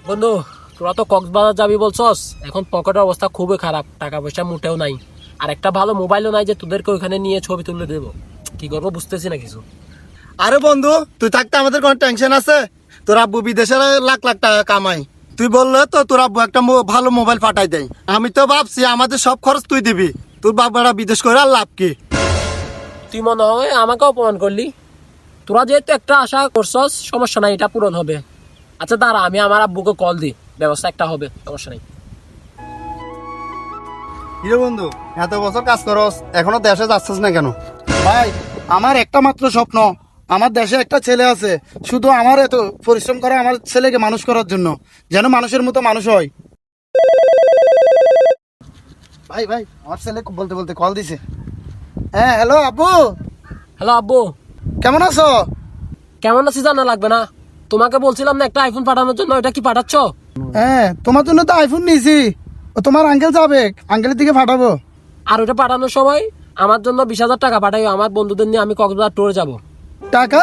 বন্ধু তোরা তো কক্সবাজার যাবি বলছস, এখন পকেটের অবস্থা খুবই খারাপ, টাকা পয়সা মোটেও নাই, আর একটা ভালো মোবাইলও নাই যে তোদেরকে ওইখানে নিয়ে ছবি তুলে দেবো। কি করবো বুঝতেছি না কিছু। আরে বন্ধু, তুই থাকতে আমাদের কোনো টেনশন আছে? তোর আব্বু বিদেশে লাখ লাখ টাকা কামাই, তুই বললে তো তোর আব্বু একটা ভালো মোবাইল পাঠাই দেয়। আমি তো ভাবছি আমাদের সব খরচ তুই দিবি, তোর বাবারা বিদেশ করে আর লাভ কি? তুই মনে হয় আমাকে অপমান করলি। তোরা যেহেতু একটা আশা করছস, সমস্যা নাই, এটা পূরণ হবে। আচ্ছা দাঁড়া, আমি আমার আব্বুকে কল দিই, ব্যবস্থা একটা হবে, সমস্যা নাই। হিরো বন্ধু, এত বছর কাজ করস, এখনো দেশে যাচ্ছিস না কেন? ভাই, আমার একটা মাত্র স্বপ্ন, আমার দেশে একটা ছেলে আছে, শুধু আমার এত পরিশ্রম করা আমার ছেলেকে মানুষ করার জন্য, যেন মানুষের মতো মানুষ হয়। ভাই ভাই, আমার ছেলে বলতে বলতে কল দিছে। হ্যাঁ, হ্যালো আব্বু, হ্যালো আব্বু, কেমন আছো? কেমন আছিস জানা লাগবে না। তোমাকে বলছিলাম না একটা আইফোন পাঠানোর জন্য, এটা কি পাঠাচ্ছ? হ্যাঁ, তোমার জন্য তো আইফোন নিয়েছি, ও তোমার আঙ্কেল যাবে, আঙ্কেলের দিকে পাঠাবো। আর ওটা পাঠানোর সময় আমার জন্য 20,000 টাকা পাঠাই, আমার বন্ধুদের নিয়ে আমি কক্সবাজার ট্যুরে যাব। টাকা